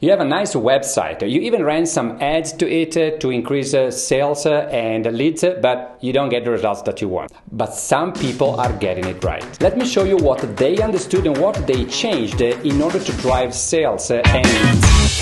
You have a nice website. You even ran some ads to it to increase sales and leads, but you don't get the results that you want. But some people are getting it right. Let me show you what they understood and what they changed in order to drive sales and leads.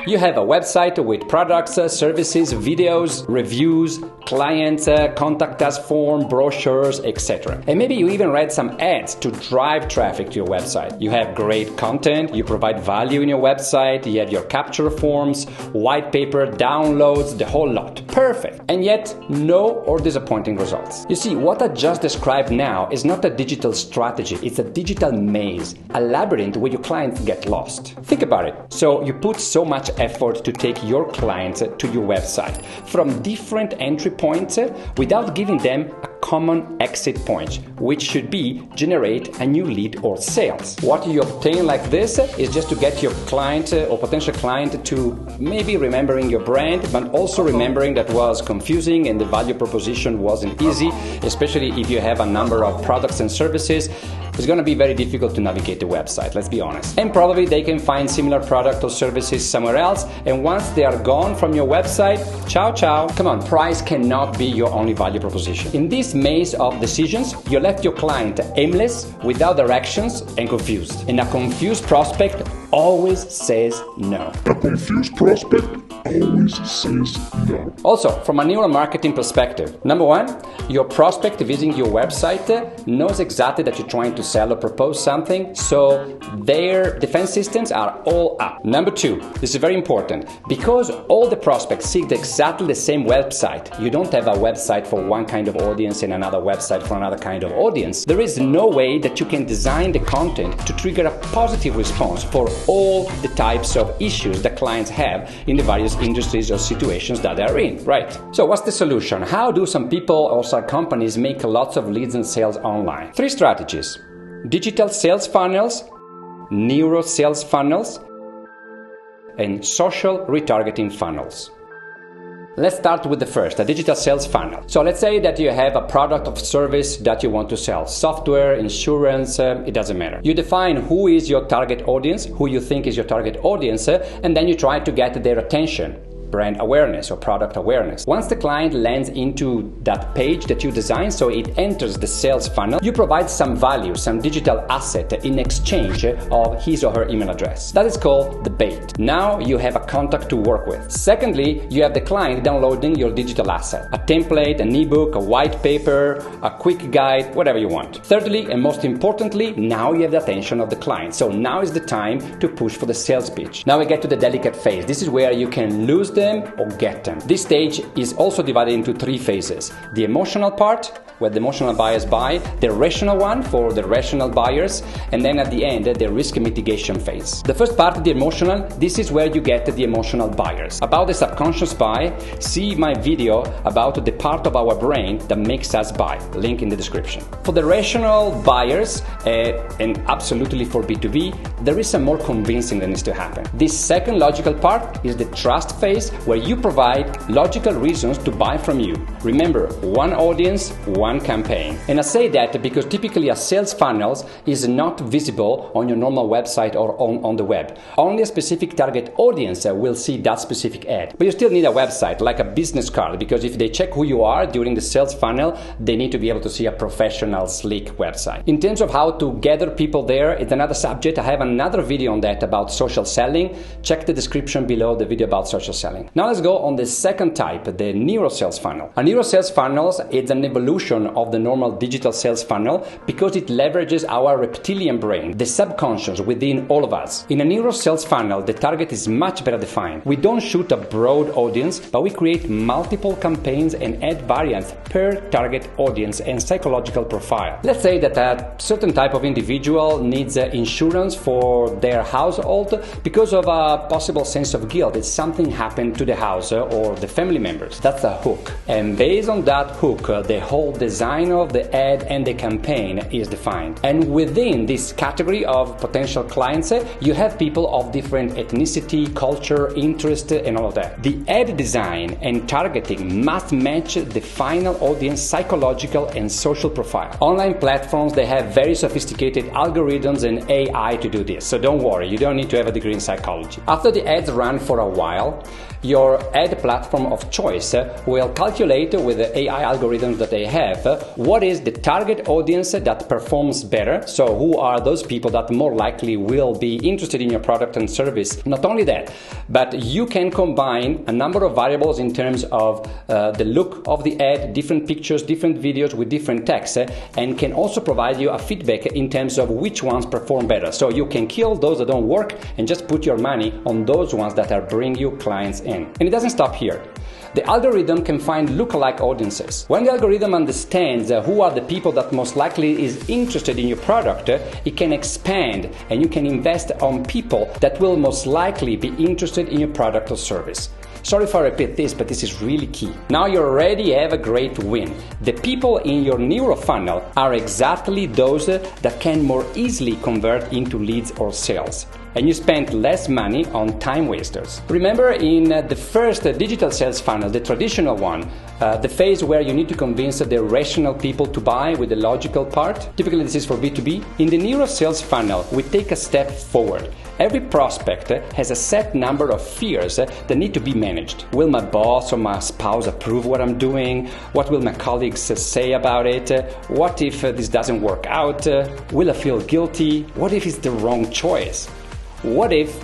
You have a website with products, services, videos, reviews, clients, contact us form, brochures, etc. And maybe you even read some ads to drive traffic to your website. You have great content, you provide value in your website, you have your capture forms, white paper, downloads, the whole lot. Perfect. And yet, no or disappointing results. You see, what I just described now is not a digital strategy, it's a digital maze, a labyrinth where your clients get lost. Think about it. So you put so much effort to take your clients to your website from different entry points without giving them a common exit point, which should be generate a new lead or sales. What you obtain like this is just to get your client or potential client to maybe remembering your brand, but also remembering that was confusing and the value proposition wasn't easy, especially if you have a number of products and services. It's going to be very difficult to navigate the website, let's be honest. And probably they can find similar product or services somewhere else, and once they are gone from your website, ciao ciao. Come on, price cannot be your only value proposition. In this maze of decisions, you left your client aimless, without directions, and confused. And a confused prospect always says no. A confused prospect always says no. Also, from a neural marketing perspective, number one, your prospect visiting your website knows exactly that you're trying to sell or propose something, so their defense systems are all up. Number two, this is very important, because all the prospects seek exactly the same website. You don't have a website for one kind of audience and another website for another kind of audience. There is no way that you can design the content to trigger a positive response for all the types of issues that clients have in the various industries or situations that they're in, right? So what's the solution? How do some people or some companies make lots of leads and sales online? Three strategies: digital sales funnels, neuro sales funnels, and social retargeting funnels. Let's start with the first, a digital sales funnel. So let's say that you have a product or service that you want to sell. Software, insurance, it doesn't matter. You define who is your target audience, who you think is your target audience, and then you try to get their attention. Brand awareness or product awareness. Once the client lands into that page that you designed, so it enters the sales funnel, you provide some value, some digital asset in exchange of his or her email address. That is called the bait. Now you have a contact to work with. Secondly, you have the client downloading your digital asset, a template, an ebook, a white paper, a quick guide, whatever you want. Thirdly, and most importantly, now you have the attention of the client. So now is the time to push for the sales pitch. Now we get to the delicate phase. This is where you can lose them or get them. This stage is also divided into three phases. The emotional part, where the emotional buyers buy, the rational one for the rational buyers, and then at the end, the risk mitigation phase. The first part, the emotional, this is where you get the emotional buyers. About the subconscious buy, see my video about the part of our brain that makes us buy, link in the description. For the rational buyers, and absolutely for B2B, there is some more convincing that needs to happen. This second logical part is the trust phase, where you provide logical reasons to buy from you. Remember, one audience, one campaign. And I say that because typically a sales funnel is not visible on your normal website or on the web. Only a specific target audience will see that specific ad. But you still need a website, like a business card, because if they check who you are during the sales funnel, they need to be able to see a professional, sleek website. In terms of how to gather people there, it's another subject. I have another video on that about social selling. Check the description below the video about social selling. Now let's go on the second type, the neuro sales funnel. A neuro sales funnel is an evolution of the normal digital sales funnel because it leverages our reptilian brain, the subconscious within all of us. In a neuro sales funnel, the target is much better defined. We don't shoot a broad audience, but we create multiple campaigns and ad variants per target audience and psychological profile. Let's say that a certain type of individual needs insurance for their household because of a possible sense of guilt if something happened to the house or the family members. That's a hook. And based on that hook, the whole design of the ad and the campaign is defined. And within this category of potential clients, you have people of different ethnicity, culture, interest, and all of that. The ad design and targeting must match the final audience psychological and social profile. Online platforms, they have very sophisticated algorithms and AI to do this, so don't worry, you don't need to have a degree in psychology. After the ads run for a while, your ad platform of choice will calculate with the AI algorithms that they have what is the target audience that performs better, so who are those people that more likely will be interested in your product and service. Not only that, but you can combine a number of variables in terms of the look of the ad, different pictures, different videos with different text, and can also provide you a feedback in terms of which ones perform better. So you can kill those that don't work and just put your money on those ones that are bringing you clients in. And it doesn't stop here. The algorithm can find lookalike audiences. When the algorithm understands who are the people that most likely is interested in your product, it can expand and you can invest on people that will most likely be interested in your product or service. Sorry if I repeat this, but this is really key. Now you already have a great win. The people in your neuro funnel are exactly those that can more easily convert into leads or sales. And you spend less money on time wasters. Remember in the first digital sales funnel, the traditional one, the phase where you need to convince the rational people to buy with the logical part? Typically this is for B2B. In the neuro sales funnel, we take a step forward. Every prospect has a set number of fears that need to be managed. Will my boss or my spouse approve what I'm doing? What will my colleagues say about it? What if this doesn't work out? Will I feel guilty? What if it's the wrong choice? What if?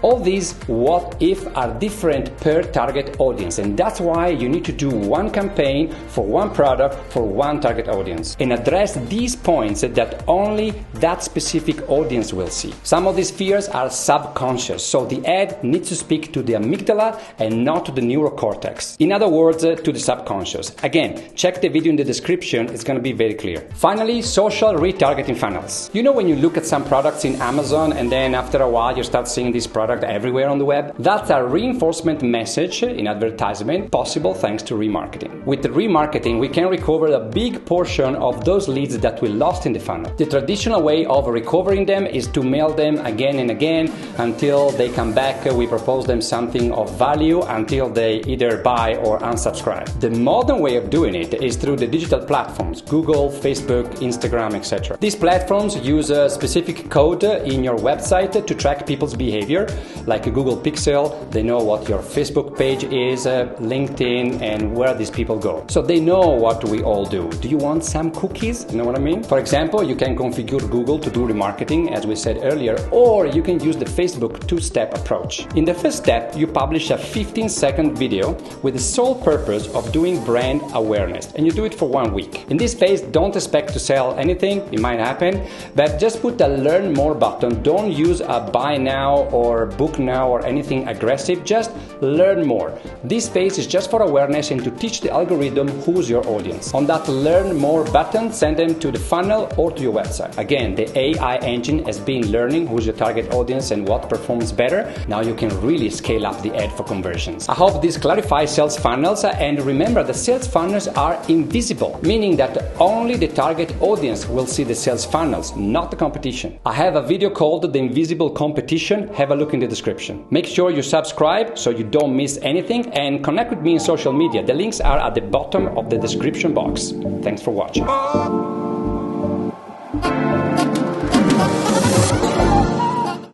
All these what if are different per target audience, and that's why you need to do one campaign for one product for one target audience and address these points that only that specific audience will see. Some of these fears are subconscious, so the ad needs to speak to the amygdala and not to the neurocortex. In other words, to the subconscious. Again, check the video in the description, it's going to be very clear. Finally, social retargeting funnels. You know when you look at some products in Amazon and then after a while you start seeing this product everywhere on the web? That's a reinforcement message in advertisement, possible thanks to remarketing. With the remarketing, we can recover a big portion of those leads that we lost in the funnel. The traditional way of recovering them is to mail them again and again until they come back. We propose them something of value until they either buy or unsubscribe. The modern way of doing it is through the digital platforms, Google, Facebook, Instagram, etc. These platforms use a specific code in your website to track people's behavior, like a Google Pixel. They know what your Facebook page is, LinkedIn, and where these people go. So they know what we all do. Do you want some cookies? You know what I mean? For example, you can configure Google to do remarketing, as we said earlier, or you can use the Facebook two-step approach. In the first step, you publish a 15-second video with the sole purpose of doing brand awareness, and you do it for 1 week. In this phase, don't expect to sell anything. It might happen, but just put a learn more button. Don't use a buy now or book now or anything aggressive. Just learn more. This phase is just for awareness and to teach the algorithm who's your audience. On that learn more button, send them to the funnel or to your website. Again, the AI engine has been learning who's your target audience and what performs better. Now you can really scale up the ad for conversions. I hope this clarifies sales funnels, and remember that sales funnels are invisible, meaning that only the target audience will see the sales funnels, not the competition. I have a video called The Invisible Competition. Have a look in the description. Make sure you subscribe so you don't miss anything, and connect with me in social media. The links are at the bottom of the description box. Thanks for watching.